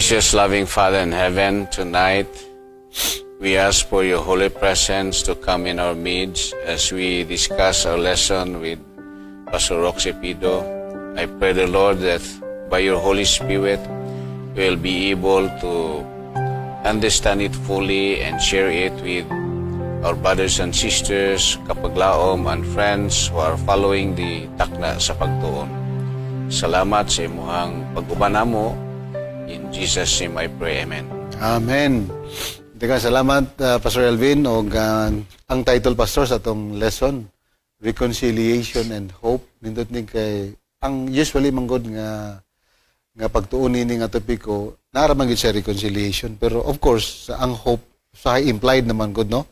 Gracious, loving Father in heaven, tonight we ask for your holy presence to come in our midst as we discuss our lesson with Pastor Roxy Pido. I pray the Lord that by your Holy Spirit we'll be able to understand it fully and share it with our brothers and sisters, kapaglaom and friends who are following the takna sa pagtuon. Salamat sa imuhang pag-ubana mo. In Jesus' name I pray, Amen. Amen. Teka, salamat Pastor Elvin o ang title pastor sa atong lesson, Reconciliation and Hope. Nindot ni kay ang usually manggod nga pagtuon ni nga topiko naraman gid sa reconciliation, pero of course ang hope sa implied naman gud no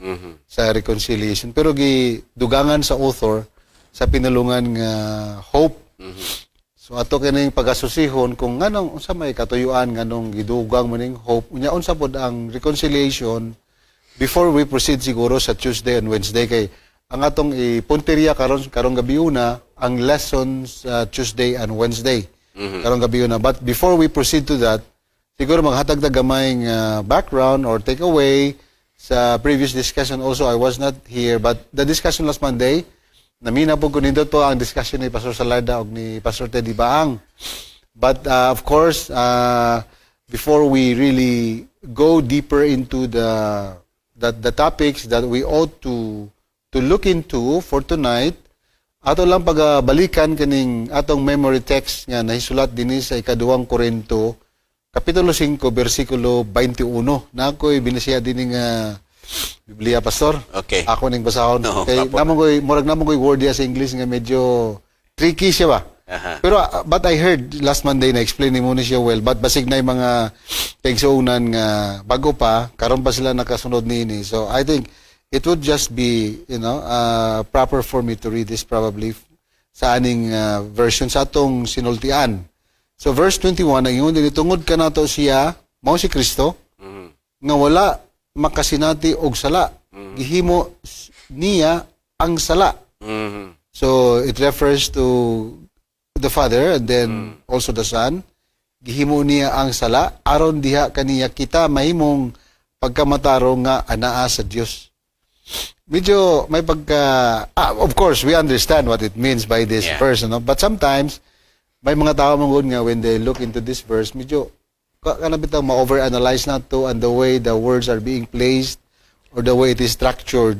sa reconciliation, pero gidugangan sa author sa pinulungan nga hope. So ato kining pag-asosihon kung nganong unsa may katuyuan nganong gidugang maning hope unya unsa pod ang reconciliation before we proceed siguro sa Tuesday and Wednesday, kay ang atong ipunteriya karong gabi una ang lessons Tuesday and Wednesday karong gabi una. But before we proceed to that, siguro maghatag ta gamayng background or takeaway sa previous discussion. Also, I was not here, but the discussion last Monday, namina po ko nindot po ang discussion ni Pastor Salarda o ni Pastor Teddy Baang. But of course, before we really go deeper into the topics that we ought to look into for tonight, ato lang pagbalikan kaning atong memory text nga nahisulat dinhi sa ikaduhang Korinto, Kapitulo 5, versikulo 21. Na ako'y binasiya din nga Biblia, Pastor. Okay. Ako ning basahon. No, kay murag namon ko'y word ya sa English nga medyo tricky siya ba? Pero but I heard last Monday na explain ni mo ni siya well, but basig na yung mga kaigsuunan nga bago pa, karon pa sila nakasunod niini. So I think it would just be, proper for me to read this probably sa aning version sa atong sinultian. So verse 21, ang ingon din, tungod ka nato siya, mao si Kristo, nga wala makasinati og sala. Gihimo niya ang sala. So it refers to the Father and then also the Son. Gihimo niya ang sala aron diha kaniya kita mahimong pagkamataro nga anaa sa Dios. Medyo may of course we understand what it means by this verse, no? But sometimes may mga tao mangod nga when they look into this verse, medyo kanabitang ma-overanalyze na to and the way the words are being placed or the way it is structured.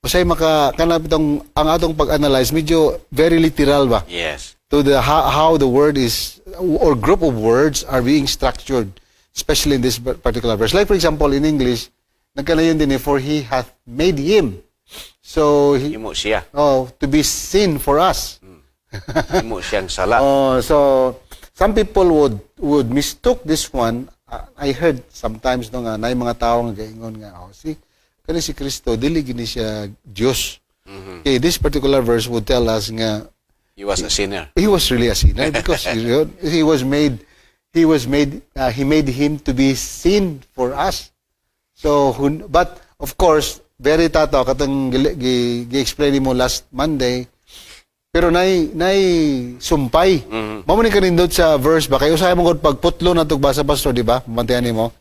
Usay kanabitang ang atong pag-analyze medyo very literal ba? Yes. To the how the word is or group of words are being structured, especially in this particular verse. Like for example in English, nagkanayon din for he hath made him. So Himo siya. to be sin for us. Himo siyang sala. So some people would mistook this one. I heard sometimes no nga nay mga tawo nga gaingon nga kani si Kristo dili gini siya Dios. Okay, this particular verse would tell us nga He was a sinner. he was really a sinner because he made him to be sin for us. So but of course very tataw katong gi-explain mo last Monday, pero nay sumpay. Mao man kanindot sa verse ba kay usahay mo gud pagputlo natog basa Pastor, di ba? Mantayan nimo.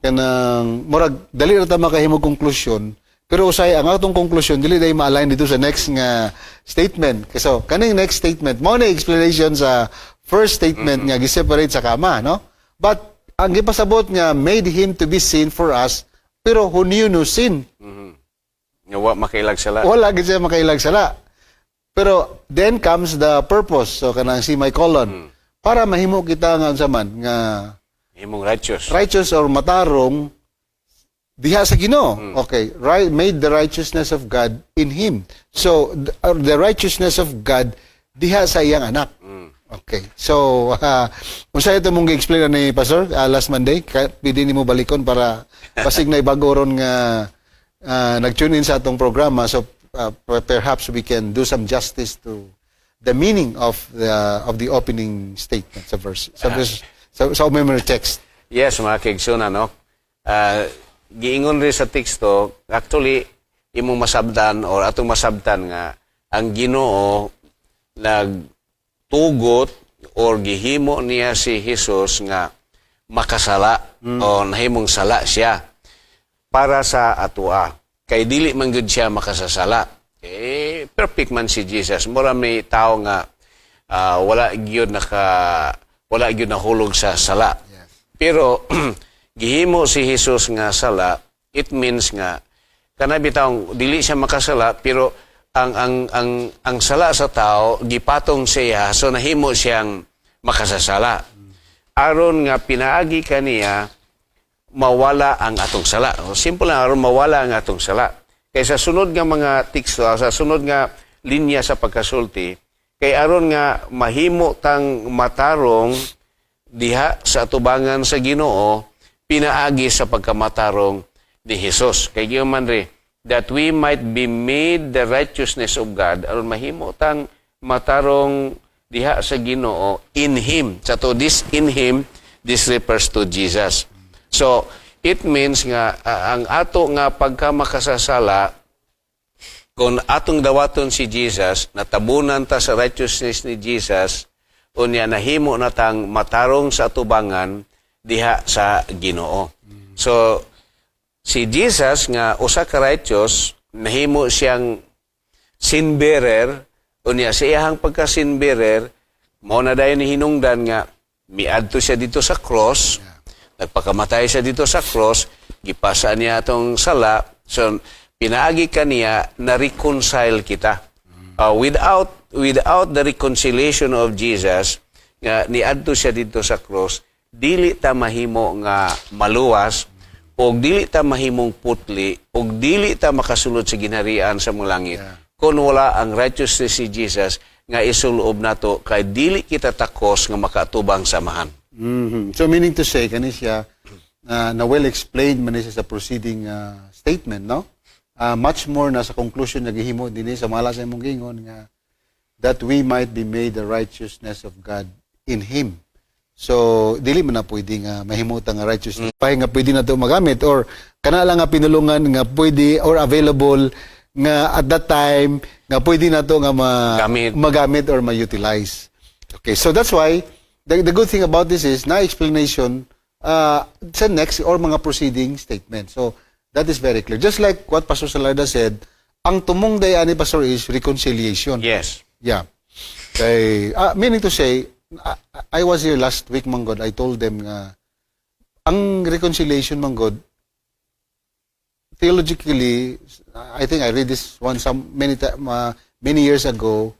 Kanang murag dali ra ta makahimo konklusyon, pero usay ang atong konklusyon dili day ma-align dito sa next nga statement. So kaning next statement mao na explanation sa first statement nga gi-separate sa kama, no? But ang gipasabot nga made him to be sin for us, pero who knew no sin. Nga wa makailag sala. Wala gid siya makailag sala. Pero then comes the purpose. So kanang semicolon. Para mahimo kita nga unsa man nga Himong righteous. righteous or matarong diha sa Ginoo. Okay, made the righteousness of God in him. So the righteousness of God diha sa iyang anak. Okay. So unsa ito mong gi-explain ni Pastor last Monday? Pwede nimo balikon para pasig na bago ron nga nag-tune in sa atong programa. So perhaps we can do some justice to the meaning of the opening statement sa verse. Sa memory text. Yes, mga kaigsunan, no? Giingon rin sa teksto, actually, imong masabdan or atong masabtan nga ang Ginoo nagtugot or gihimo niya si Jesus nga makasala o nahimong sala siya para sa atua. Kay dili man gyud siya makasasala. Perfect man si Jesus. Mura may tao nga wala gyud nahulog sa sala. Pero gihimo si Jesus nga sala, it means nga kana bitaw dili siya makasala pero ang sala sa tao gipatong siya so nahimo siyang makasasala. Aron nga pinaagi kaniya mawala ang atong sala. Simple lang, aron mawala ang atong sala. Kay sa sunod nga mga teksto, sa sunod nga linya sa pagkasulti, kay aron nga mahimo tang matarong diha sa atubangan sa Ginoo, pinaagi sa pagkamatarong ni Jesus. Kay man ri, that we might be made the righteousness of God, aron mahimo tang matarong diha sa Ginoo in Him. So this in Him, this refers to Jesus. So, it means nga, ang ato nga pagkamakasasala, kung atong dawaton si Jesus, natabunan ta sa righteousness ni Jesus, unya nahimo na tang matarong sa atubangan diha sa Ginoo. So, si Jesus nga usa ka righteous, nahimo siyang sin bearer, unya sa iyang pagka-sin bearer, mao na dayon ni hinungdan nga miadto siya dito sa cross, nagpakamatay siya dito sa cross, gipasa niya atong sala, so pinaagi kaniya na reconcile kita. Without the reconciliation of Jesus, niadto siya dito sa cross, dili ta mahimo nga maluwas, o dili ta mahimong putli, o dili ta makasulod sa ginharian sa mga langit. Kung wala ang righteousness si Jesus, nga isuloob nato kay dili kita takos nga makaatubang samahan. So meaning to say, kani siya, na well explained man siya sa proceeding statement, no? Much more na sa conclusion na gihimo din sa mala sa imong gingon nga that we might be made the righteousness of God in Him. So dili man na pwede nga mahimutang nga righteousness pa nga pwede na to magamit or kana lang nga pinulungan nga pwede or available nga at that time nga pwede na to nga magamit or ma-utilize. Okay, so that's why the good thing about this is na explanation sa next or mga proceeding statement. So that is very clear. Just like what Pastor Salarda said, ang tumong dayan ni Pastor is reconciliation. Yes. Yeah. Okay. Meaning to say, I was here last week, Manggod. I told them ang reconciliation, Manggod, theologically, I think I read this one many years ago.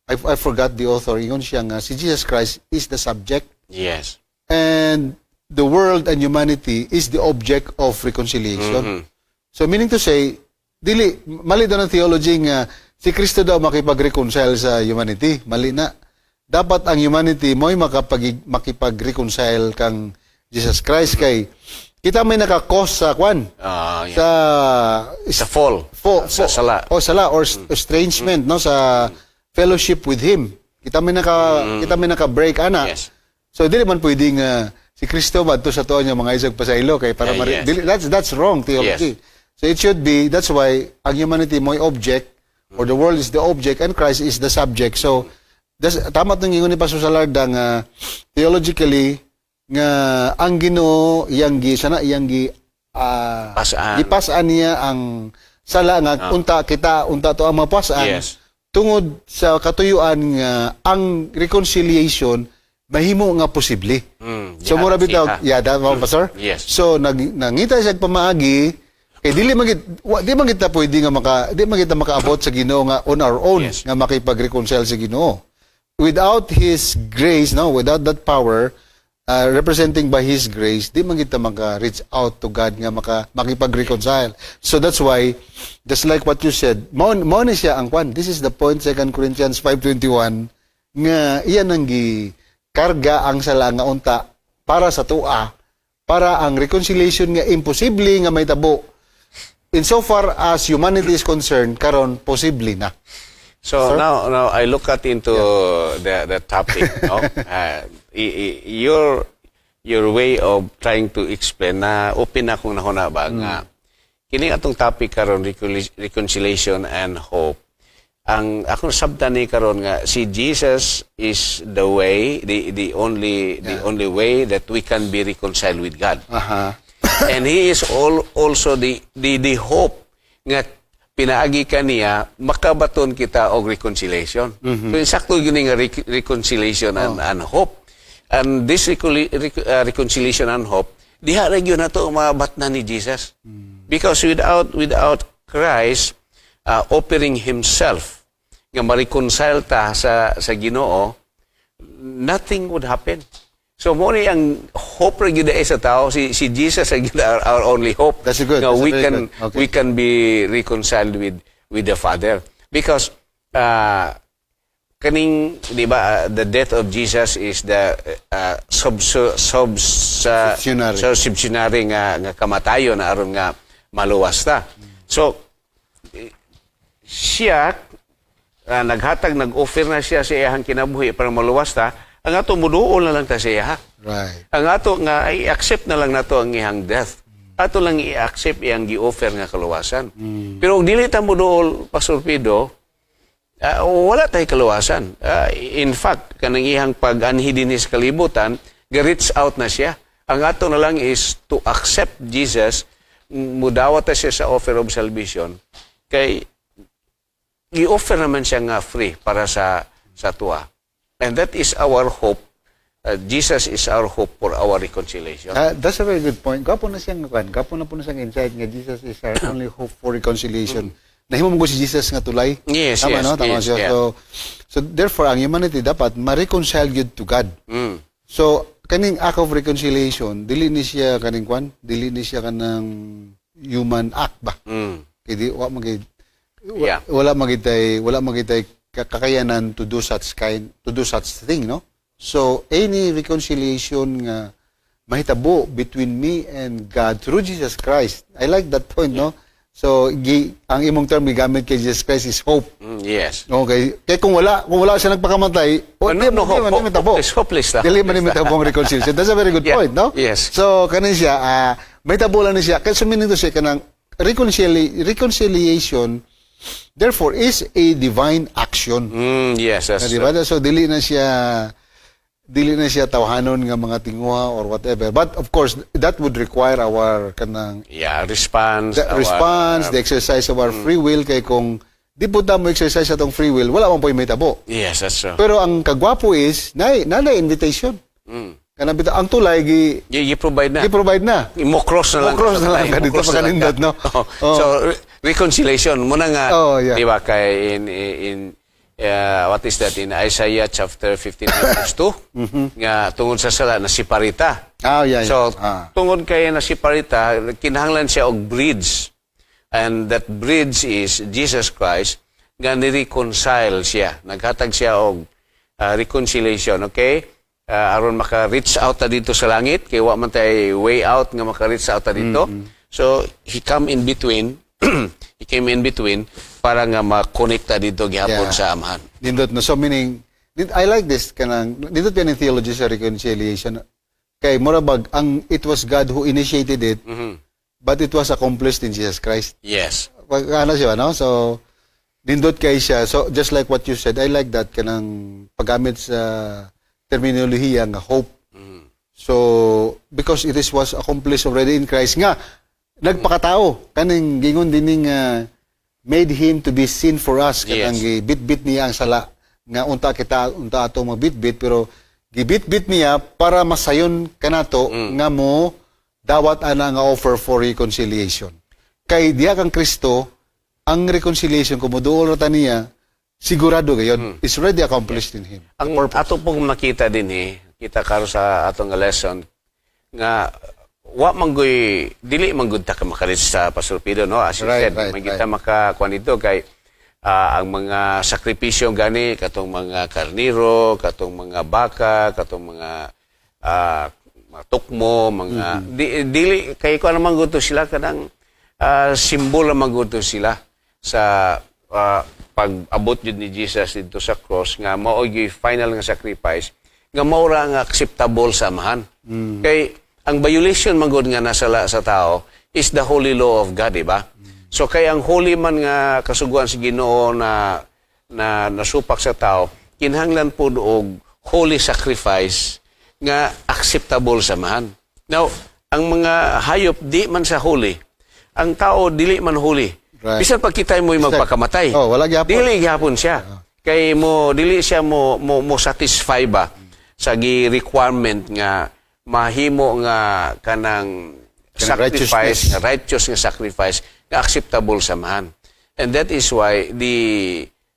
I forgot the author. Yun siya nga, si Jesus Christ is the subject. Yes. And the world and humanity is the object of reconciliation. So meaning to say, mali daw ng theology nga si Kristo daw makipag-reconcile sa humanity. Mali na. Dapat ang humanity mo'y makipag-reconcile kang Jesus Christ kay kita may naka-cause sa kwan. Sa fall. Sa sala. O sala or estrangement no sa fellowship with Him. Kita may naka-break ana. Yes. So dili man pwedeng si Kristo madto sa tuon niya mga isag pasaylo kay para that's wrong theology. Yes. So it should be, that's why ang humanity mo'y object or the world is the object and Christ is the subject. So tama itong ingon ni Pastor Salarda nga theologically nga ang Ginoo gipasaan niya ang sala nga unta to ang mapasaan tungod sa katuyuan nga ang reconciliation mahimo nga posible. So mura bitaw, Pastor? Yes. So nangita siya pamaagi di man kita pwede nga makaabot sa Ginoo nga on our own nga makipag-reconcile sa Ginoo. Without His grace, without that power representing by His grace, di man kita maka-reach out to God nga makipag-reconcile. So that's why, just like what you said, mao ni siya ang kwan. This is the point, 2 Corinthians 5:21, nga iyan ang karga ang sala nga unta para sa tua, para ang reconciliation nga imposible nga may tabo. Insofar as humanity is concerned, karon posible na. So now I look into the topic. No? Your way of trying to explain na open akong nahuna ba nga kini atong topic karon reconciliation and hope. ang akong sabtan ni karon nga si Jesus is the way, the only way that we can be reconciled with God. Aha. And he is also the hope nga pinaagi kaniya makabaton kita og reconciliation. So insakto yun nga reconciliation and hope. And this reconciliation and hope diha ra gyud nato mabatnan ni Jesus. Because without Christ offering himself nga ma-reconcile ta sa Ginoo, nothing would happen. So mo ni ang hope ra gyud sa tao, si Jesus ra gyud our only hope. That's good. Nga That's we very can good. Okay. we can be reconciled with the Father because kaning di ba the death of Jesus is the substitutionary nga kamatayon aron nga maluwas ta. So siya nag-offer na siya sa iyang kinabuhi para maluwas ta, ang ato muduol na lang ta sa iya. Right. Ang ato nga i-accept na lang nato ang iyang death. Ato lang i-accept iyang gi-offer nga kaluwasan. Pero kung dili ta muduol, Pastor Pido, wala tay kaluwasan. In fact, kanang iyang pag-anhi dinhi sa kalibutan, ga-reach out na siya. Ang ato na lang is to accept Jesus, mudawat ta siya sa offer of salvation, kay i-offer naman siya nga free para sa tuwa. And that is our hope. Jesus is our hope for our reconciliation. That's a very good point. Gapo na siyang gapo na po na siyang insight nga Jesus is our only hope for reconciliation. Nahimo mo si Jesus nga tulay. Yes, Tama, yes, no? Tama yes, siya. yeah. So therefore ang humanity dapat ma-reconcile gyud to God. So kaning act of reconciliation dili ni siya kaning dili ni siya kanang human act ba. Kay di wala magitay kakayanan to do such thing, no? So any reconciliation nga mahitabo between me and God through Jesus Christ. I like that point, no? So ang imong term gigamit kay Jesus Christ is hope. Yes. Okay. Kaya kung wala siya nagpakamatay, hopeless lang. Dili man mahitabo ang reconciliation. That's a very good point, no? Yes. So kanin siya mahitabo lang ni siya. Kaya sumin nito siya kanang reconciliation therefore is a divine action. Yes, that's Diba? So dili na siya tawhanon nga mga tinguha or whatever. But of course, that would require our kanang response. the exercise of our free will kay kung di po mo exercise atong free will, wala man po may tabo. Yes, that's true. Pero ang kagwapo is na invitation. Kanang bitaw ang tulay I-provide na. i-provide na. Mo-cross na lang. Mo-cross na lang dito pa kanindot, no? So reconciliation muna nga yeah. di ba kay in what is that in Isaiah chapter 15 verse 2 nga tungod sa sala na siparita. Yeah. So tungod kay na siparita kinahanglan siya og bridge, and that bridge is Jesus Christ nga ni-reconcile siya, naghatag siya og reconciliation, okay? Aron maka-reach out ta dito sa langit kay wa man tay way out nga maka-reach out ta dito. So he came in between para nga ma-connecta dito gihapon sa amahan. Nindot no, so meaning I like this kanang nindot yan in theology sa reconciliation kay morabag it was God who initiated it, but it was accomplished in Jesus Christ. Yes. Ano siya, no? So nindot kay siya. So just like what you said, I like that kanang paggamit sa terminolohiya nga hope. So because it was accomplished already in Christ nga nagpakatao kaning gingon dining made him to be sin for us kanang gibit-bit niya ang sala nga unta ato mabit-bit pero gibit-bit niya para masayon kanato nga mo dawat ana nga offer for reconciliation. Kay diha kang Kristo ang reconciliation kumuduol ra niya sigurado gayon is already accomplished in him. Ang ato pong makita din kita karo sa atong lesson nga wa manggoy dili manggud ta ka makareach sa Pastor Pido, no? As you said, magita makakuan dito kay ang mga sakripisyo gani katong mga karniro, katong mga baka, katong mga tukmo, mga dili kay kuan naman gud sila kanang simbolo naman gud sila sa pag-abot jud ni Jesus dito sa cross nga mao gyud final nga sacrifice nga mao ra nga acceptable sa amahan. Kay ang violation man gud nga nasala sa tao is the holy law of God, di ba? So kay ang holy man nga kasuguan sa Ginoo na na nasupak sa tao, kinahanglan po og holy sacrifice nga acceptable sa mahan. Now, ang mga hayop di man sa holy. Ang tao dili man holy. Right. Bisan pag kita mo magpakamatay. Oh, wala gyapon. Dili gyapon siya. Kay mo dili siya mo satisfy ba sa requirement nga mahimo nga kanang sacrifice, righteous nga sacrifice nga acceptable sa mahan. And that is why the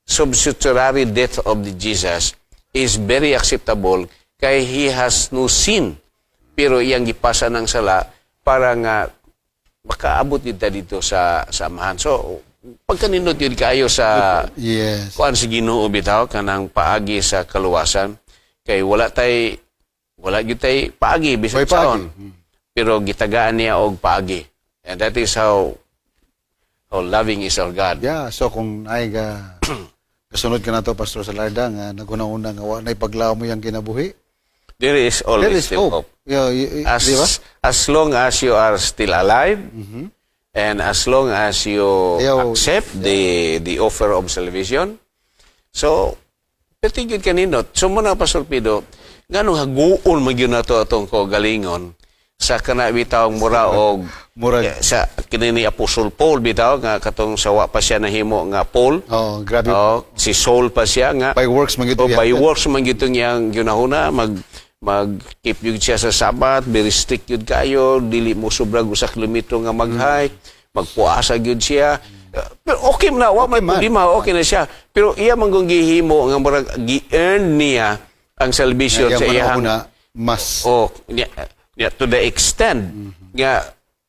substitutionary death of the Jesus is very acceptable kay he has no sin. Pero iyang gipasa ng sala para nga makaabot dito dito sa mahan. So, pagkaninot yun kayo sa Yes. kuan si Ginoo bitaw kanang paagi sa kaluwasan kay wala gyud tay paagi bisan May saon. paagi. Pero gitagaan niya og paagi. And that is how loving is our God. Yeah, so kung ay kasunod ka na to, Pastor Salarda, nga naguna-una nga wala na ipaglaw mo yung kinabuhi. There is There always is still hope. hope. Yeah, di ba? As long as you are still alive, and as long as you Ayaw- accept the offer of salvation, so, pati yun kaninot. So, muna, Pastor Pido, ganong haguon magyun na to atong galingon sa kana bitawng mura og Murag. sa kinini Apostol Paul bitaw nga katong sawa pa siya nahimo nga Paul. Oh, grabe. Si Saul pa siya nga By works man gito o yan. by works man gito niyang ginahuna mag-keep yun siya sa Sabat, very strict yun kayo, dili mo sobrang usa kilometro nga mag-hike, magpuasa yun siya. Pero okay na, wa may man. problema, okay na siya. Pero iya man kung gihimo nga murag gi-earn niya ang salvation sa iyang mas to the extent nga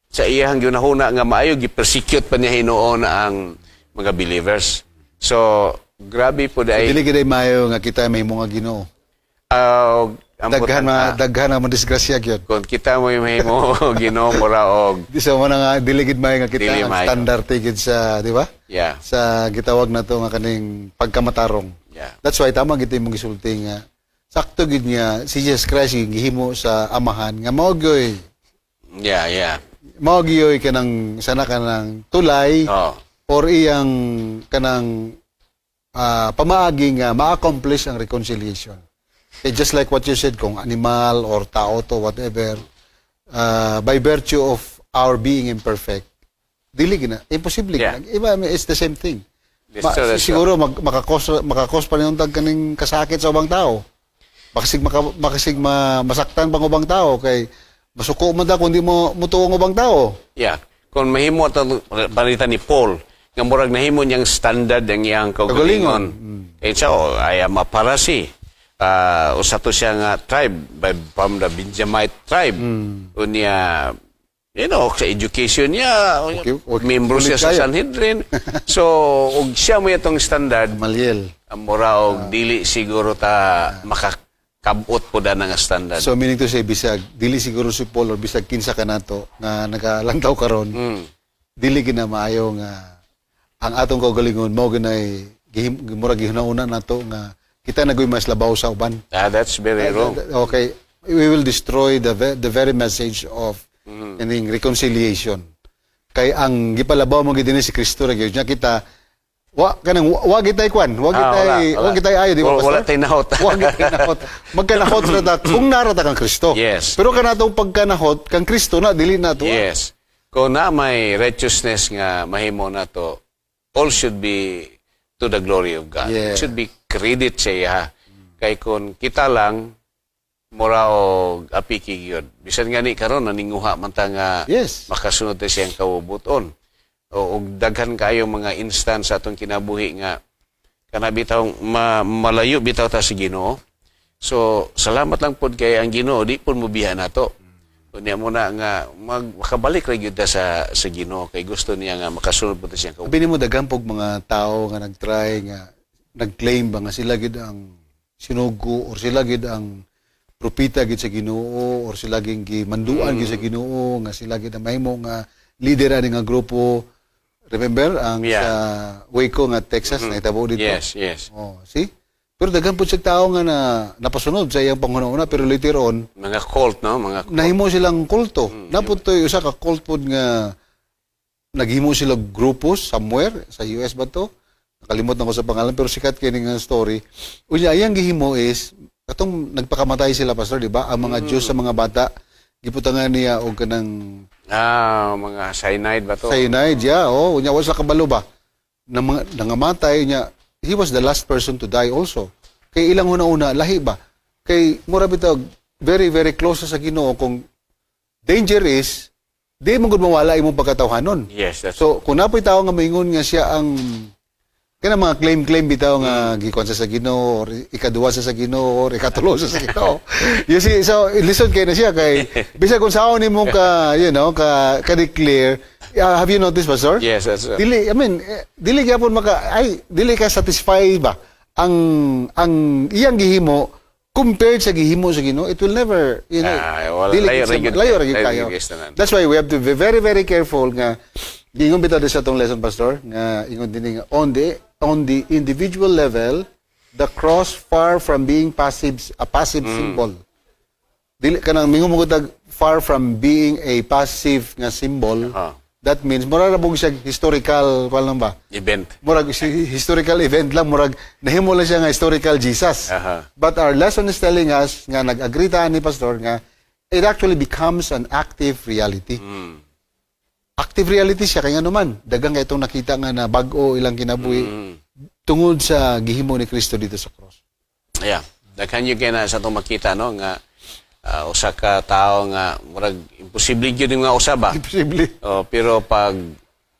sa iyang ginahuna nga maayo gi-persecute pa niya hinoon ang mga believers. So grabe po dai. dili gid mayo nga kita may mga Ginoo. Ang Daghan na disgrasya gyud. kung kita mo yung mahimo Ginoo mura og Di sa man nga dili gid mayo nga kita Dili ang maayo. standard gid sa, di ba? yeah. Sa gitawag na to nga kaning pagkamatarong. Yeah. That's why tama gid imong gisulti nga sakto gid nga si Jesus Christ yung gihimo sa amahan nga mao gyoy Yeah. mao gyoy kanang sana kanang tulay Oh. or iyang kanang pamaagi nga ma-accomplish ang reconciliation. Just like what you said, kung animal or tao to, whatever, by virtue of our being imperfect, dili gina, imposible. Yeah. Iba, I mean, it's the same thing. That's true. Siguro makakos pa niyong tag kaning kasakit sa ubang tao. Makasig masaktan pang ubang tao kay masuko man da kung di mo mutuong ubang tao. Yeah. Kung mahimo ito palitan ni Paul, nga murag nahimo niyang standard ang iyang kaugalingon. Eh siya, ay maparasi. Usa to siya nga tribe, from the Benjamite tribe. Unya, sa education niya, Okay. membro siya sa Ulit kaya. Sanhedrin. So, og siya mo itong standard, Maliel. ang mura og dili siguro ta makakabot po da nga standard. So meaning to say, bisag, dili siguro si Paul or bisag kinsa ka nato nga nagalantaw karon, dili gina maayo nga ang atong kaugalingon mao ginay murag gihunauna nato nga kita nagoy mas labaw sa uban. That's very wrong. Okay, we will destroy the very message of ining reconciliation. Kay ang gipalabaw mo gid dinhi si Kristo ra gyud nya kita wa gitay kwan, wa gitay ayo di ba? Wala Pastor? tay nahot. Wa gitay nahot. Magkanahot ra ta kung narata kang Kristo. Yes. Pero kanatong pagkanahot kang Kristo na dili na to. Yes. Kung na may righteousness nga mahimo na to, all should be to the glory of God. Yeah. It should be credit sa iya. Kay kung kita lang, mura o apiki yun. Bisan nga ni karon naninguha man ta nga Yes. makasunod ta siyang kabubuton. O daghan kayo mga instance sa atong kinabuhi nga kana bitaw malayo bitaw ta si Ginoo. So salamat lang pod kay ang Ginoo di pud mobiya nato. Unya mo na nga makabalik ra gyud ta sa Ginoo kay gusto niya nga makasunod po ta siyang kabubuton. Sabi nimo daghan pog mga tao nga nagtry nga nagclaim ba nga sila gid ang sinugo or sila gid ang propeta gid sa Ginoo or sila gid gimanduan gid sa Ginoo nga sila gid ang mahimo nga leader ani nga grupo. Remember ang sa Waco nga Texas na itabo dito. Yes. Oh, see? Pero daghan po siya tao nga na napasunod sa iyang panghuna-una pero later on Mga cult, no? Mga cult. nahimo silang kulto. Naputoy usa ka cult pod nga naghimo sila grupo somewhere sa US ba to? kalimot na ko sa pangalan, pero sikat kayo nga story. Unya, ayang gihimo is, atong nagpakamatay sila, Pastor, di ba? Ang mga Diyos sa mga bata, giputangan niya o kanang Mga cyanide ba to? cyanide, yeah. Oh, unya, wala sa kabalo ba? Nangamatay niya. He was the last person to die also. Kay ilang una-una, lahi ba? Kay, mura bitag, very, very close sa Ginoo. Kung danger is, di mo gud mawala imong pagkatawhanon. Yes, that's So, kung napoy tao nga maingon nga siya ang kana mga claim bitaw nga gikuan sa Ginoo or ikaduwa sa Ginoo or ikatulo sa Ginoo. You see, so listen kay na siya kay bisag kung saon nimo ka, ka declare. Have you noticed, Pastor? Yes, that's Dili, I mean, dili gyapon dili ka satisfy ba ang iyang gihimo compared sa gihimo sa Ginoo, it will never, layo ra gyud kayo. That's why we have to be very, very careful nga gingon bitaw sa atong lesson, Pastor, nga ingon din nga on the individual level, the cross far from being a passive symbol. Dili kanang mingon mo gud far from being a passive nga symbol. That means mura ra bug siya historical lang ba? event. Murag historical event lang, murag nahimo lang siya nga historical Jesus. But our lesson is telling us nga nag-agree ta ni Pastor nga it actually becomes an active reality. Active reality siya kay nga naman dagang kay itong nakita nga na bag-o ilang kinabuhi tungod sa gihimo ni Kristo dito sa cross. Yeah. Daghan yung kaya sa itong makita, no? Nga usa ka tao nga murag imposible gyud nga usa ba? Imposible. Pero pag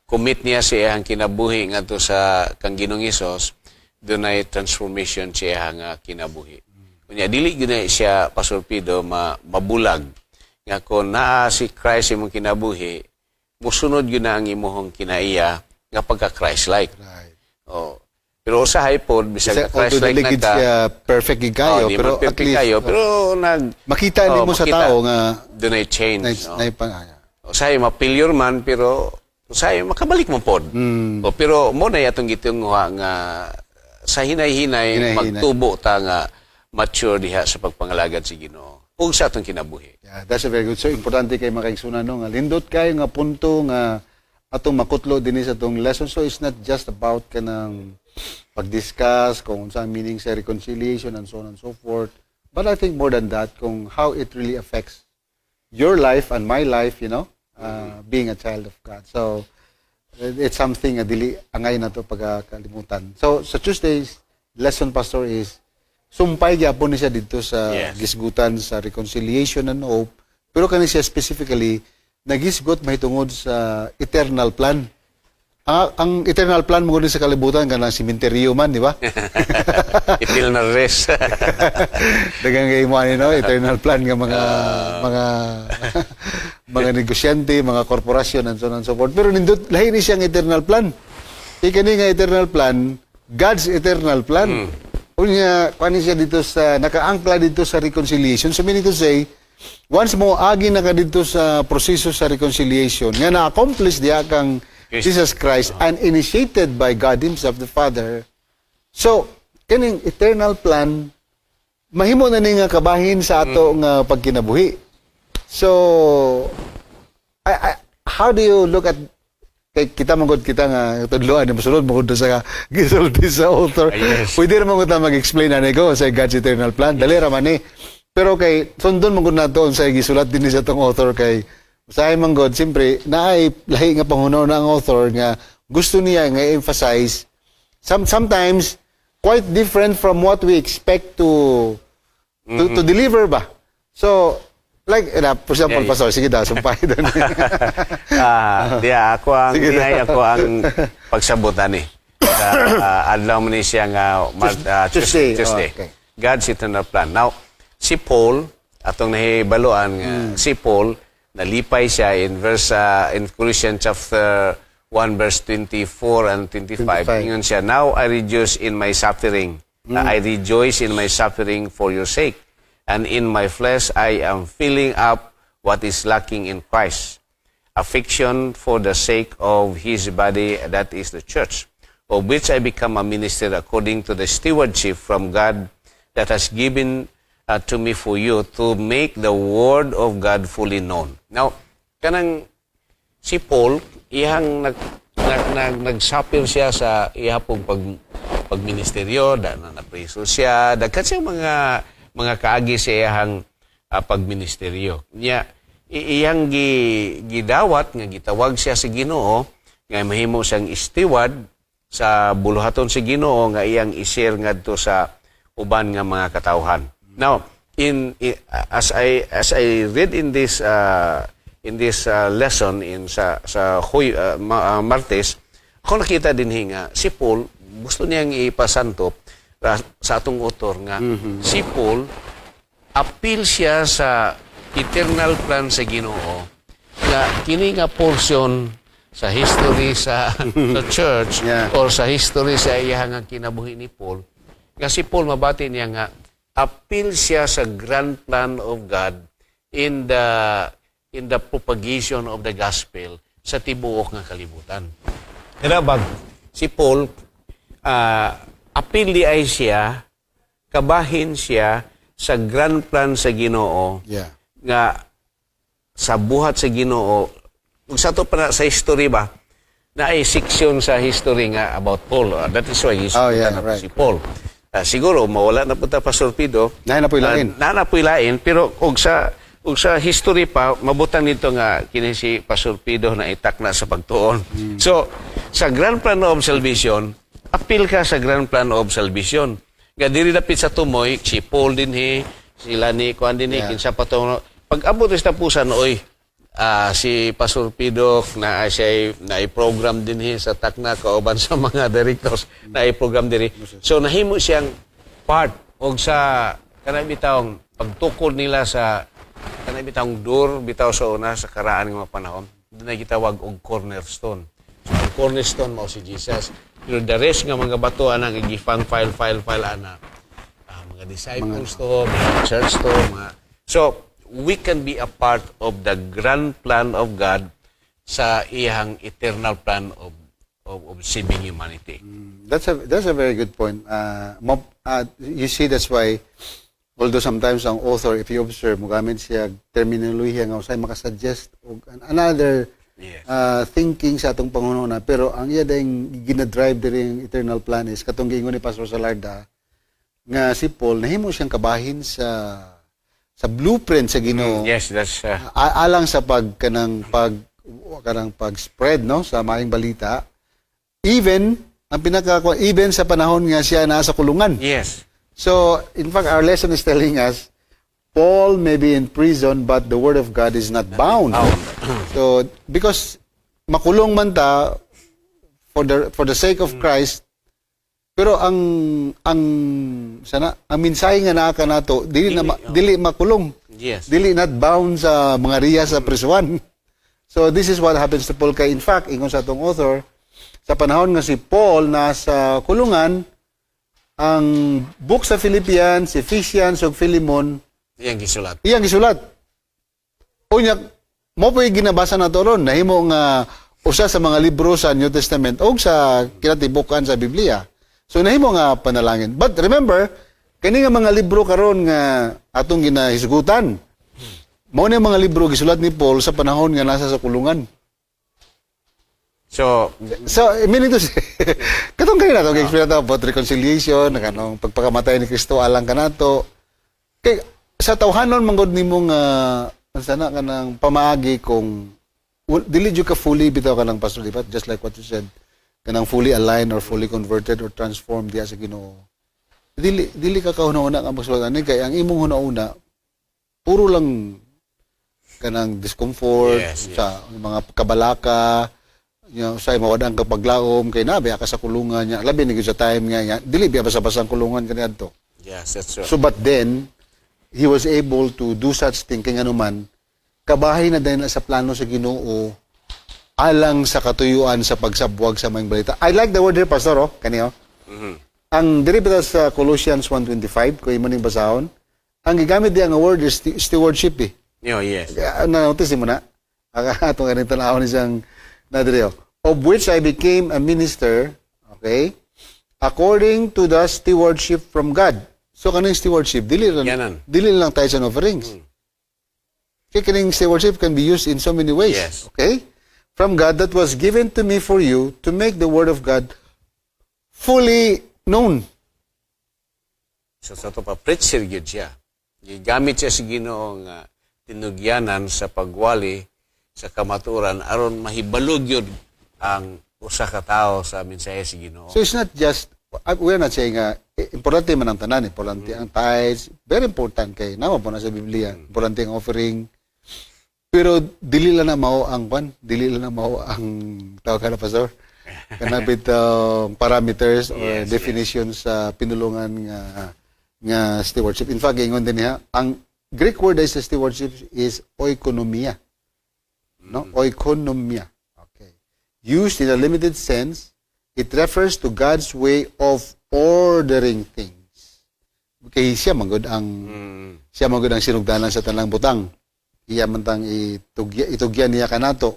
commit niya sa iyang kinabuhi ngadto sa kang Ginoong Hesus, dunay transformation sa iyang kinabuhi. Kunya dili gyud na siya pasurpido mabulag nga kung naa si Christ imong kinabuhi, musunod gyud na ang imong kinaiya nga pagka Christ-like. Right. Pero usahay pod bisag Christ-like na ka. Siya perfect gid kayo, pero at least pero makita nimo sa tao nga dunay change. Usahay mapilyor man pero usahay makabalik mo pod. Pero mo na yatong gitunguha nga sa hinay-hinay magtubo ta nga mature diha sa pagpangalagad sa Ginoo ug sa atong kinabuhi. Yeah, that's a very good. So importante kay makaigsunan no nga lindot kay nga punto nga atong makutlo dinhi sa atong lesson. So it's not just about kanang pag-discuss kung saan meaning sa reconciliation and so on and so forth. But I think more than that, kung how it really affects your life and my life, being a child of God. So, it's something dili angay na to pagkalimutan. So, sa Tuesday's lesson, Pastor, is sumpay gyapon ni siya dito sa gisgutan sa reconciliation and hope. Pero kani siya specifically, nagisgot mahitungod sa eternal plan. Ang eternal plan mo sa kalibutan kanang sementeryo man, di ba? Eternal rest. Dagang kay mo eternal plan nga mga negosyante, mga korporasyon and so on and so forth. Pero nindot lahi ni siyang eternal plan. Kani nga eternal plan, God's eternal plan. Unya kani siya dito sa nakaangkla dito sa reconciliation. So meaning to say, once mo agi na ka dito sa proseso sa reconciliation, nga na-accomplish diya kang Jesus Christ and initiated by God Himself, the Father. So, kining eternal plan, mahimo na ni nga kabahin sa ato nga pagkinabuhi. So, how do you look at kita magod kita nga tudloan ni mosulod magod sa gisulti sa author. Pwede ra magud mag-explain ani ko sa God's eternal plan. Dali ra man ni. Pero kay sundon magud nato sa gisulat din sa tong author kay usahay man God, siyempre, naay lahi nga pangunaw na ang author nga gusto niya nga emphasize sometimes quite different from what we expect to deliver ba. So, like, for example, Pastor, sige daw, sumpay doon. Ako ang pagsabutan ni. Adlaw mo ni siya nga Tuesday. Okay. God's eternal plan. Now, si Paul, atong nahibaluan nga, si Paul, nalipay siya in Colossians chapter 1 verse 24 and 25. Ingon siya, now I rejoice in my suffering. I rejoice in my suffering for your sake. And in my flesh I am filling up what is lacking in Christ. Affection for the sake of His body, that is the church, of which I become a minister according to the stewardship from God that has given to me for you to make the word of God fully known. Now, kanang si Paul, iyang nagsapil siya sa ihapong pagministeryo, na preso siya, daghan siya mga kaagi sa iyang pagministeryo. Nya iyang gidawat nga gitawag siya sa Ginoo nga mahimo siyang steward sa buluhaton sa Ginoo nga iyang i-share ngadto sa uban nga mga katawhan. Now, as I read in this lesson sa Martes, ako nakita din nga si Paul gusto niyang ipasanto sa atong author nga si Paul appeal siya sa eternal plan sa Ginoo nga kini nga portion sa history sa church or sa history sa iyang nga kinabuhi ni Paul nga si Paul mabati niya nga appeal siya sa grand plan of God in the propagation of the gospel sa tibuok nga kalibutan. Karabag, si Paul, appeal di ay siya, kabahin siya sa grand plan sa Ginoo nga sa buhat sa Ginoo. Sa to pa sa history ba, na ay section sa history nga about Paul. That is why si Paul. Siguro mawala na punta Pastor Pido. Nanapoy lain pero og sa history pa mabutan nito nga kini si Pastor Pido na itak na sa pagtuon. So sa grand plan of salvation, appeal ka sa grand plan of salvation. Nga diri dapit sa tumoy si Paul dinhi, sila ni kuan dinhi kinsa pa to pag abot sa tapusan oy si Pastor Pido na siya na i-program din sa takna kauban sa mga directors na i-program diri. So nahimo siyang part og sa kanang bitawng pagtukod nila sa kanang bitawng door bitaw sa una sa karaan nga mga panahon. Doon na gitawag og cornerstone. So ang cornerstone mao si Jesus. Pero the rest nga mga bato anang igifang file ana mga disciples to, mga church to, mga so we can be a part of the grand plan of God sa iyang eternal plan of saving humanity. That's a very good point. You see, that's why, although sometimes ang author, if you observe, mugamit siya terminolohiya nga usay makasuggest og another thinking sa atong pangununa. Pero ang iya dayong ginadrive diri ang eternal plan is katong giingon ni Pastor Salarda nga si Paul nahimo siyang kabahin sa blueprint sa Ginoo. Yes, that's alang sa kanang pag-spread no sa maayong balita. Even sa panahon nga siya nasa kulungan. Yes. So, in fact, our lesson is telling us Paul may be in prison but the word of God is not bound. So, because makulong man ta for the sake of Christ, pero ang mensahe nga naa kanato dili makulong. Yes. Dili not bound sa mga riya sa prisuan. So this is what happens to Paul kay in fact ingon sa atong author sa panahon nga si Paul nasa kulungan ang book sa Philippians, Ephesians ug Philemon iyang gisulat. Unya mo po'y ginabasa nato ron nahimo nga usa sa mga libro sa New Testament o sa kinatibukan sa Biblia. So nahimo nga panalangin. But remember, kani nga mga libro karon nga atong ginahisgutan. Mao ni mga libro gisulat ni Paul sa panahon nga nasa sa kulungan. So meaning to say, katong kanina to explain nato about reconciliation, kanang pagpakamatay ni Kristo alang kanato. Kay sa tawhanon manggod nimo nga sana kanang pamaagi kung dili jud ka fully bitaw kanang Pastor Lipat, just like what you said. Kanang fully aligned or fully converted or transformed diya sa Ginoo. Dili ka kahuna-una ang magsulat ani kay ang imong huna-una puro lang kanang discomfort sa mga kabalaka, sa mawadang kapaglaom kay nabi ka sa kulungan niya. Labi ni sa time nga dili biya basa-basa ang kulungan kaniadto. Yes, that's true. So but then he was able to do such thinking anuman kabahin na din sa plano sa Ginoo alang sa katuyuan sa pagsabwag sa mga balita. I like the word here, Pastor, kaniyo. Ang derivative sa Colossians 1:25, kung imo ning basahon, ang gigamit diya nga word is stewardship eh. Yes. Na-notice mo na? Atong ganito na ako nisang nadiriyo. Of which I became a minister, okay, according to the stewardship from God. So, kanang stewardship? Dili lang tithes and offerings. Okay, kaning stewardship can be used in so many ways. Yes. Okay? from God that was given to me for you to make the word of God fully known. So sa to pa preacher gyud siya. Gigamit siya sa Ginoo nga tinugyanan sa pagwali sa kamatuoran aron mahibalog gyud ang usa ka tawo sa mensahe sa Ginoo. So it's not just, we're not saying, importante man ang tanan, importante ang tithes, very important kay nama po na sa Biblia, importante ang offering, pero dili lang na mao ang dili lang na mao ang tawag ka na, Pastor, kanapit parameters or definitions sa pinulungan nga stewardship. In fact, ingon din niya, ang Greek word ay sa stewardship is oikonomia. No? Oikonomia. Okay. Used in a limited sense, it refers to God's way of ordering things. Kay siya manggod ang sinugdanan sa tanang butang. Iya man tang itugya niya kanato.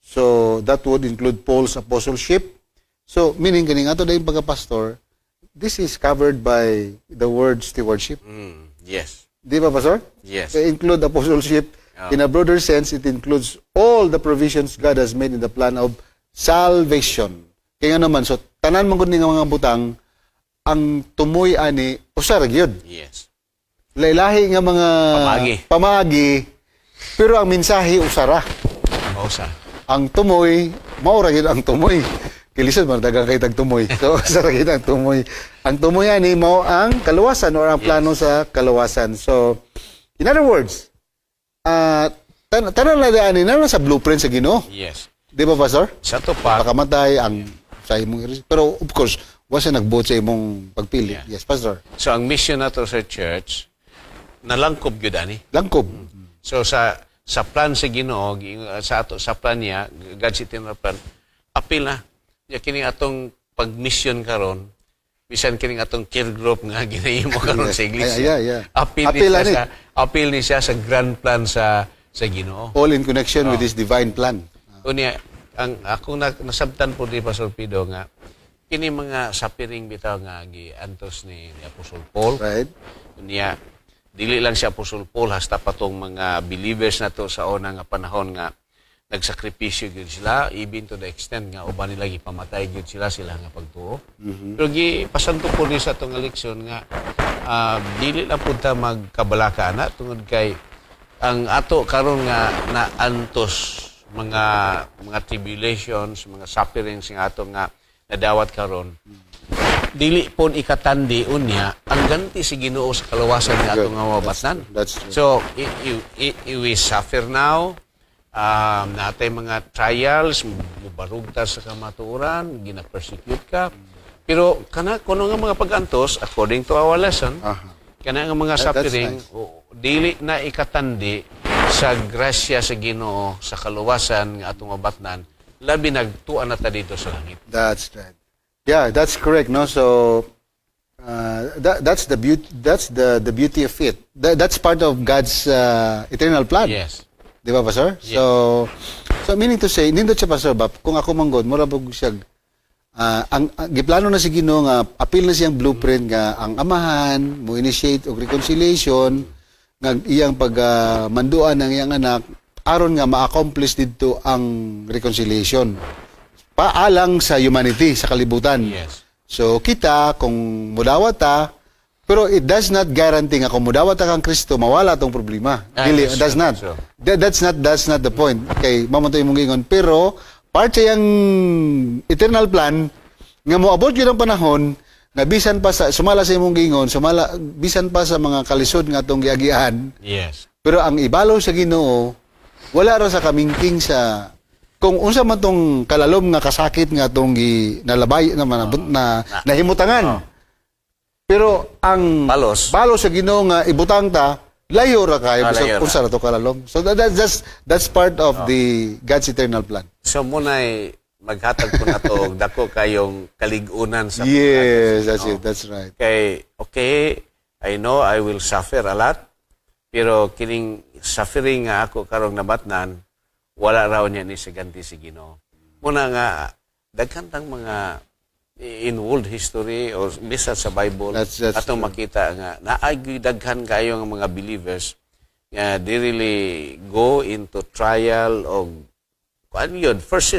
So that would include Paul's apostleship. So meaning kaning ato dayon pagka-pastor, this is covered by the word stewardship. Yes. Di ba, Pastor? Yes. They include apostleship. In a broader sense, it includes all the provisions God has made in the plan of salvation. Kaya nga naman, so tanan man gud ni nga mga butang, ang tumoy ani usa ra gyud. Yes. Lailahi nga mga pamagi, pero ang mensahe usara. Mausa. Ang tumoy, mao ra gyud ang tumoy. Kilisod man dagang kay tag tumoy. So usara gyud ang tumoy. Ang tumoy ani mao ang kaluwasan or ang plano sa kaluwasan. So in other words, tanan lang ani na sa blueprint sa Ginoo. Yes. Di ba, Pastor? Sa to pa, Pakamatay ang sa imong pero of course, wasa nagbuot sa imong pagpili. Yeah. Yes, Pastor. so ang mission nato sa church nalangkob gyud ani. Langkob. So sa plan sa Ginoo, sa ato sa plan niya, God's eternal plan, apil na. Ya kini atong pag-mission karon, bisan kini atong care group nga ginahimo karon sa iglesia. Yeah. Apil ni siya sa grand plan sa Ginoo. All in connection with His divine plan. Unya ang ako nasabtan po di Pastor Pido nga kini mga sapiring bitaw nga giantos ni Apostol Paul. Right? Unya dili lang siya Apostol Paul hasta pa tong mga believers nato sa una nga panahon nga nagsakripisyo gyud sila even to the extent nga uban nila gipamatay gyud sila nga pagtuo. Pero gipasanto po ni sa tong leksyon nga dili lang pud ta magkabalaka na tungod kay ang ato karon nga naantos mga tribulations, mga sufferings nga ato nga nadawat karon. Dili pon ikatandi unya ang ganti si Ginoo sa kaluwasan nga ato nga mabatnan. That's true. So we suffer now. Natay mga trials, mubarugta sa kamatuoran, gina-persecute ka. Pero kuno nga mga pag-antos according to our lesson, kana nga mga suffering dili na ikatandi sa grasya sa Ginoo sa kaluwasan nga atong mabatnan, labi nagtuan na ta dito sa langit. That's right. Yeah, that's correct, no? So that's the beauty. That's the beauty of it. That's part of God's eternal plan. Yes. Di ba, Pastor? Yes. So meaning to say, nindot siya, Pastor Bap, kung ako manggod, mura po siya, ang giplano na si Ginoo nga apil na siyang blueprint nga ang amahan mo initiate og reconciliation nga iyang pagmanduan ng iyang anak aron nga ma-accomplish didto ang reconciliation paalang sa humanity sa kalibutan. Yes. So kita kung mudawat ta, pero it does not guarantee nga kung mudawat ta kang Kristo mawala tong problema. Dili, Yes, does not. sure. That's not the point. Kay mamontoy mong ingon, pero part sa yang eternal plan nga moabot gyud ang panahon nga bisan pa sa sumala sa imong gingon, bisan pa sa mga kalisod nga atong giagian. Yes. Pero ang ibalo sa Ginoo wala ra sa kamingking sa kung unsa man tong kalalom nga kasakit nga atong nalabay na nahimutangan. Pero ang balo sa Ginoo nga ibutang ta layo ra kayo sa unsa ra to kalalom. So that's part of the God's eternal plan. So muna'y maghatag po na to dako kayong kaligunan sa Yes, that's it. That's right. Kay okay, I know I will suffer a lot, pero kining suffering nga ako karong nabatnan, wala raw niya ni siganti si Ginoo. Muna nga daghan tang mga in world history or lisa sa Bible That's atong makita nga naay daghan kayo nga mga believers nga they really go into trial o kuan yun, first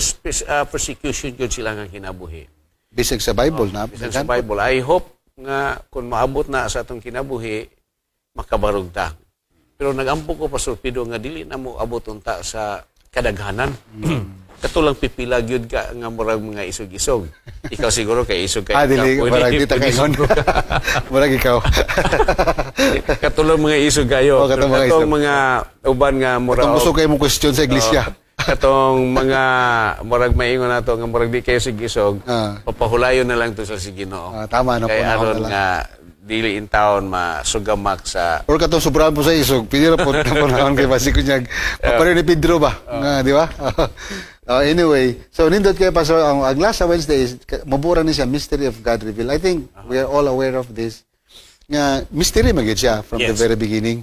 persecution yun sila nga kinabuhi. Bisag sa Bible na. Bisan sa Bible, I hope nga kung maabot na sa atong kinabuhi, makabarog ta. Pero nagampo ko, Pastor Pido, nga dili na mo abot unta sa kadaghanan. Katulang pipila gyud ka nga murag mga isog-isog. Ikaw siguro kay isog kay Dili, marag di ta kaingon. Marag ikaw. Katulang mga isog kayo. Oh, katong mga Katong isog. mga uban nga murag Itong gusto kayo mong question sa iglesia. katong mga murag maingon nato nga murag di kayo sig-isog, Ah. papahulayon na lang to sa Ginoo. Tama na po Kay na ako aron na lang. nga dili in town masugamak sa Or katong sobrahan po sa isog, pinira po na po naman kay Basi Kunyag. Paparin ni Pedro ba? Nga, di ba? Anyway, so nindot kay Pastor, ang last sa Wednesday is, mabura ni siya, Mystery of God Revealed. I think we are all aware of this. Nga, mystery magid siya from the Yes. very beginning.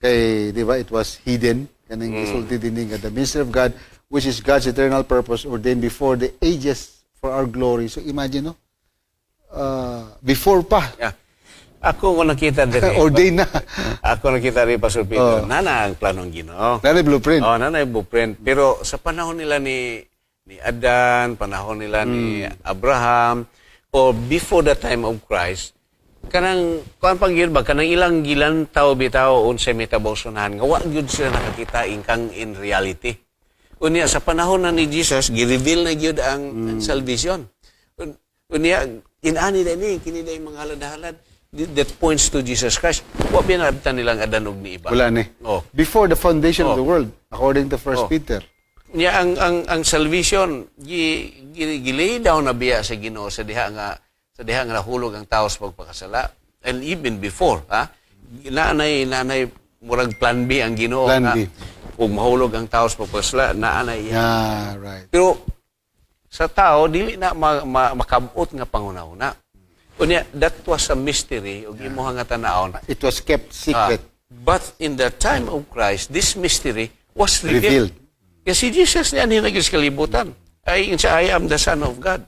Kay, di ba, it was hidden. Kaning isulti din nga, the mystery of God, which is God's eternal purpose ordained before the ages for our glory. So imagine, no? Before pa, yeah. Ako kung nakita din ordained na. ako nakita rin Pastor Peter, nana ang planong Ginoo. Nani blueprint. Oh, nana yung blueprint. Pero sa panahon nila ni Adan, panahon nila ni Abraham, or before the time of Christ, kanang kuan pang gyud ba kanang ilang gilantaw bitaw unsay mitabosonahan nga wa gyud sila nakakita ingkang in reality. Unya sa panahon na ni Jesus gi-reveal na gyud ang salvation. Unya inani ni kini day mga halad-halad that points to Jesus Christ. Wa binabtan nilang adanog ni iba. Wala ni. Oh. Before the foundation of the world, according to 1 Peter. Nya ang salvation gilay down na biya sa Ginoo sa diha nga nahulog ang tao sa pagpakasala, and even before, naanay murag plan B ang Ginoo Plan nga B. ug mahulog ang tao sa pagpakasala, naanay Yeah, right. pero sa tao dili na makabot nga pangunahuna. Unya that was a mystery ug imuha nga tan-awon. It was kept secret. But in the time of Christ, this mystery was revealed. Revealed. Kasi Jesus niya nilagay sa kalibutan. I am the Son of God.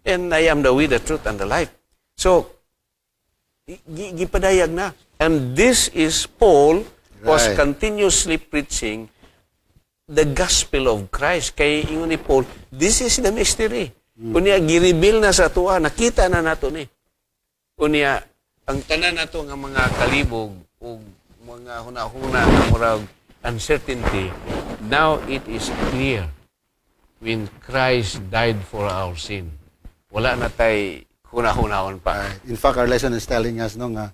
And I am the way, the truth, and the life. So, gipadayag na. And this is Paul was Right. continuously preaching the gospel of Christ. Kay ingon ni Paul, this is the mystery. Unya, gi-reveal na sa tuwa, nakita na nato ni. Unya, ang tanan nato nga mga kalibog o mga hunahuna nga murag uncertainty, now it is clear when Christ died for our sin. Wala na tay hunahunahon pa. Right. In fact, our lesson is telling us no, nga,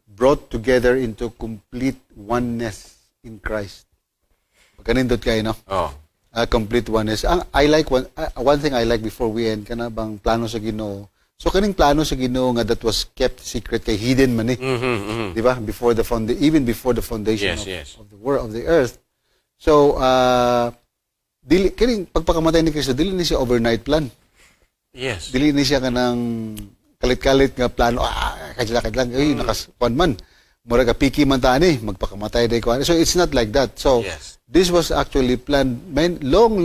brought together into complete oneness in Christ. Kanindot kayo, no? Oh. Complete oneness. I like one thing I like before we end, kana bang plano sa Ginoo. So kaning plano sa Ginoo nga that was kept secret kay hidden man eh. Di ba? Before the even before the foundation Yes, of the world, of the earth. So dili kining pagpakamatay ni Kristo, dili ni siya overnight plan. Yes. Dili ni siya kanang kalit-kalit nga plano, kadlakad lang, nakaskuan man. Mura ka piki man tani, magpakamatay day ko. So it's not like that. So Yes. this was actually planned long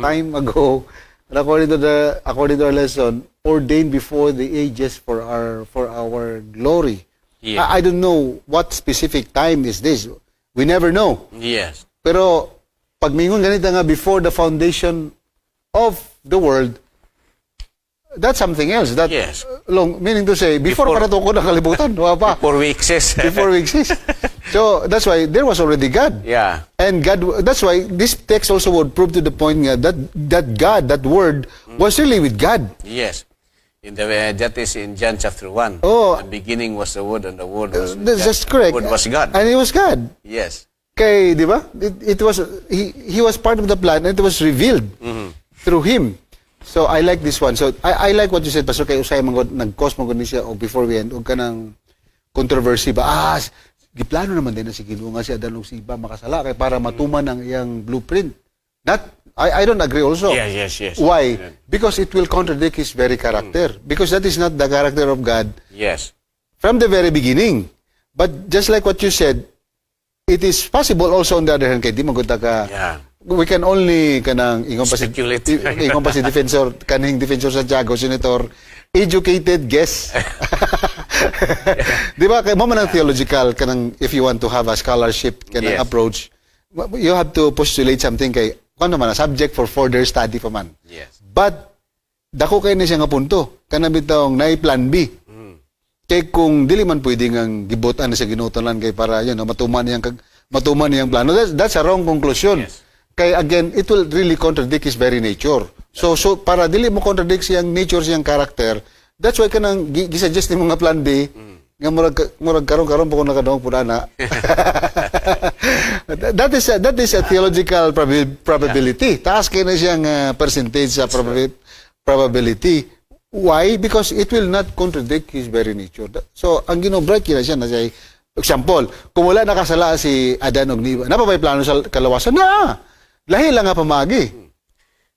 time ago. And according to our lesson, ordained before the ages for our glory. Yeah. I don't know what specific time is this. We never know. Yes. Pero pag mingon ganito nga before the foundation of the world, that's something else. That Yes. meaning to say, before para to ko nakalibutan, wa pa. Before we exist. Before we exist. So that's why there was already God. Yeah. And God, that's why this text also would prove to the point nga that God, that word, was really with God. Yes. That is in John chapter 1. Oh. The beginning was the Word, and the Word was with That's God. correct. The Word was God. And it was God. Yes. Kay, di ba? It was, he was part of the plan and it was revealed through Him. So, I like this one. So, I like what you said, Pastor, kay usay mangod nag-cause mangod ni siya o before we end, og kanang controversy ba? Giplano naman din na si Ginoo nga si Adan ug si Eva makasala kay para matuman ang iyang blueprint. I don't agree also. Yes. Why? Because it will contradict His very character. Because that is not the character of God Yes. from the very beginning. But just like what you said, it is possible also on the other hand kay di magud ka. Yeah. We can only kanang ingon pa si Speculate. ingon pa si defensor kaning defensor sa Santiago senator educated guess. Di ba kay mo man ang theological kanang if you want to have a scholarship kanang Yes. approach, you have to postulate something kay naman subject for further study pa man. Yes. But dako kay ni siya nga punto kana bitong nay plan B. Kay kung dili man pwede nga gibutan sa ginutolan kay para matuman niyang plano. That's a wrong conclusion. Yes. Kay again, it will really contradict his very nature. So para dili mo contradict siyang nature, siyang character, that's why kanang gisuggest ni mga plan B nga murag karon po ko nakadawag pud ana. That is a theological probability. Taas kay na siyang percentage sa probability. Why? Because it will not contradict his very nature. So ang ginobreak kina siya na siya example, kung wala nakasala si Adan og Niva, napabay plano sa kalawasan na. Lahi lang nga pamagi.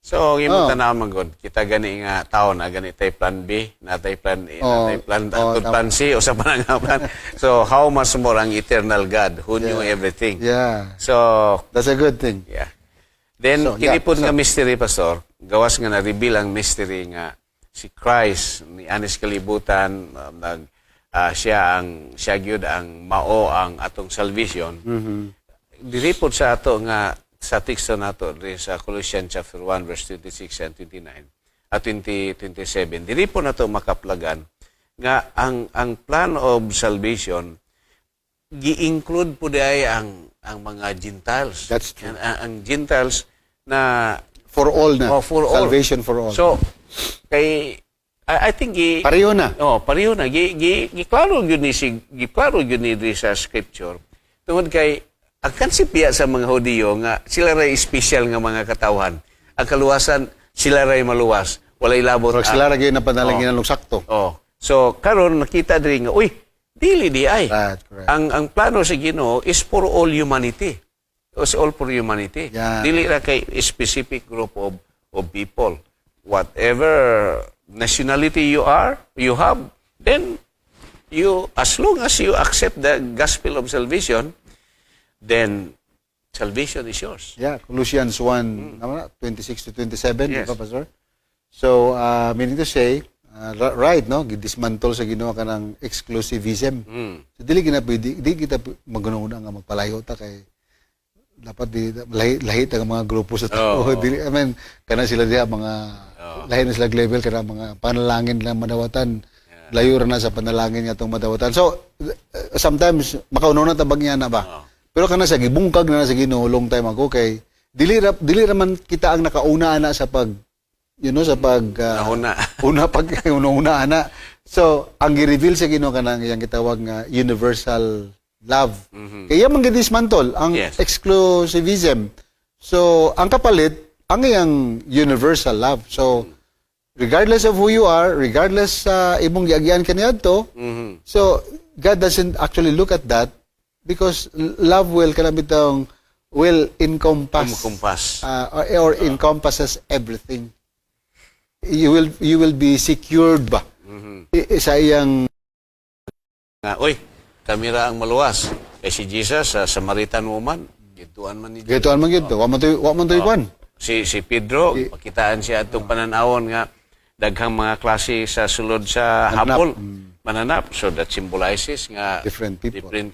So, imo tanaw man gud, kita gani nga taon na gani tay plan B, na tay plan A, na tay plan C o sa panang plan. So, how much more ang eternal God who knew everything. Yeah. So, That's a good thing. yeah. Then So, kinipod nga mystery, Pastor, gawas nga na-reveal ang mystery nga si Christ ni anis kalibutan, siya gyud ang mao ang atong salvation. Diripod sa ato nga sa teksto nato diri sa Colossians chapter 1 verse 26 and 29 at 27. Diripod nato makaplagan nga ang plan of salvation gi-include po ay ang mga Gentiles. That's true. Ang Gentiles na For all na. for all. Salvation for all. So kay I think pareho na. pareho na giklaro gyud ni diri sa scripture. Tungod kay ang kansipya sa mga Hudiyo nga sila ray special nga mga katawhan. Ang kaluwasan sila ray maluwas. Walay labot. Pero sila ra gyud napanalangin ng sakto. So karon nakita diri nga dili di ay. That's correct. Ang plano sa Ginoo is for all humanity. It's all for humanity. Yeah. Dili ra kay specific group of people. Whatever nationality you have, then as long as you accept the gospel of salvation, then salvation is yours. Yeah, Colossians 1, 26 to 27, Yes. di ba, Pastor? So, meaning to say, right, no? Gidismantle sa Ginoo ka ng exclusivism. So, di kita magununa nga magpalayo ta kay dapat lahi ang mga grupo sa tao. I mean, kana sila diha mga lahi na sila level kana mga panalangin lang madawatan. Layo ra na sa panalangin nga tong madawatan. So, sometimes makauno na tabag niya na ba? Pero kana sa gibungkag na sa Ginoo long time ago kay dili ra man kita ang nakauna ana sa pag sa pag una ana. So ang gi-reveal sa Ginoo kanang iyang gitawag nga universal love. Kaya man gidismantle ang exclusivism. So ang kapalit ang iyang universal love. So regardless of who you are, regardless sa imong giagyan kaniadto, so God doesn't actually look at that. Because love will encompass or encompasses everything. You will be secured ba sa iyang kamera ang maluwas. Kay si Jesus sa Samaritan woman, gituan man ni Jesus. gituan man gito. Wa man toy kwan. Si Pedro, pakitaan siya atong pananawon nga daghang mga klase sa sulod sa hapol. Mananap. So that symbolizes nga Different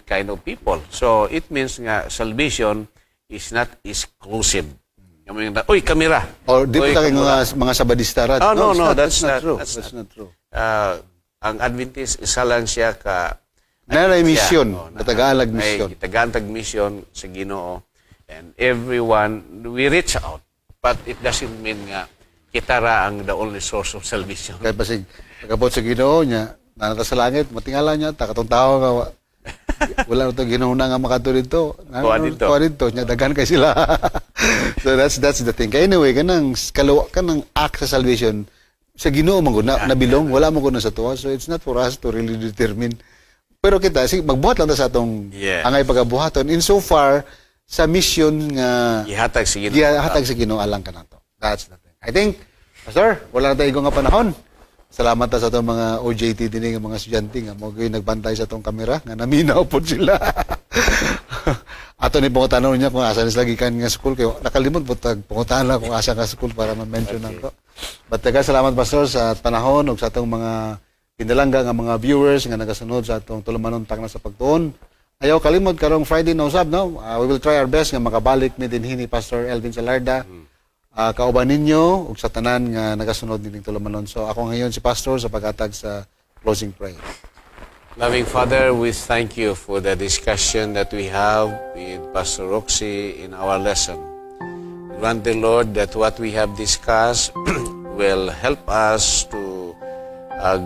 kind of people. So it means nga salvation is not exclusive. Kamera. Or di pa kay mga sabadista ra. No, that's not true. That's not true. Ang Adventist isa lang siya ka Naray mission, natagalag mission. Tagantag mission sa Ginoo. And everyone, we reach out. But it doesn't mean nga kita ra ang the only source of salvation. Kaya pasig pagabot sa Ginoo niya, nanata sa langit, matingala niya, katong tao nga wala na ito ginuna nga makato dito. Kuha dito. Nya dagan kay sila. So that's the thing. Kaya anyway, kanang act sa salvation, sa Ginoo man gud na bilong, wala mo gud na sa tuwa. So it's not for us to really determine. Pero kita, magbuhat lang ta sa atong angay pagabuhaton insofar sa mission nga ihatag sa Ginoo alang kanato. That's the thing. I think, Pastor, wala na tayo nga panahon. Salamat sa itong mga OJT din ng mga estudyante nga mo nagbantay sa itong kamera nga naminaw po sila. Ato ni pangutanon niya kung asa sila gikan nga school kayo nakalimot po pangutanan kung asa ka school para ma-mention nako. But salamat Pastor sa panahon ug sa atong mga pinalangga nga mga viewers nga nagasunod sa atong tulumanon tagna sa pagtuon. ayaw kalimot karong Friday na usab, no? We will try our best nga makabalik ni dinhi ni Pastor Elvin Salarda. Kauban ninyo ug sa tanan nga nagasunod nining tulumanon. So ako ngayon si Pastor sa paghatag sa closing prayer. Loving Father, we thank you for the discussion that we have with Pastor Roxy in our lesson. Grant the Lord that what we have discussed will help us to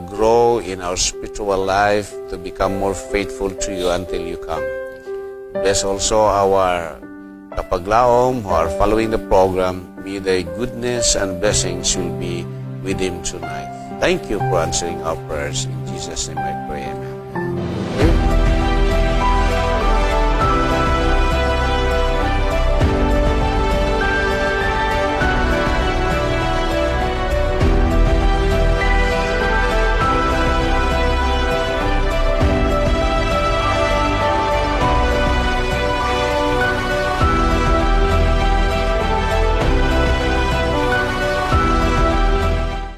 grow in our spiritual life, to become more faithful to you until you come. Bless also our kapaglaom who are following the program. May the goodness and blessings will be with him tonight. Thank you for answering our prayers. In Jesus' name I pray. Amen.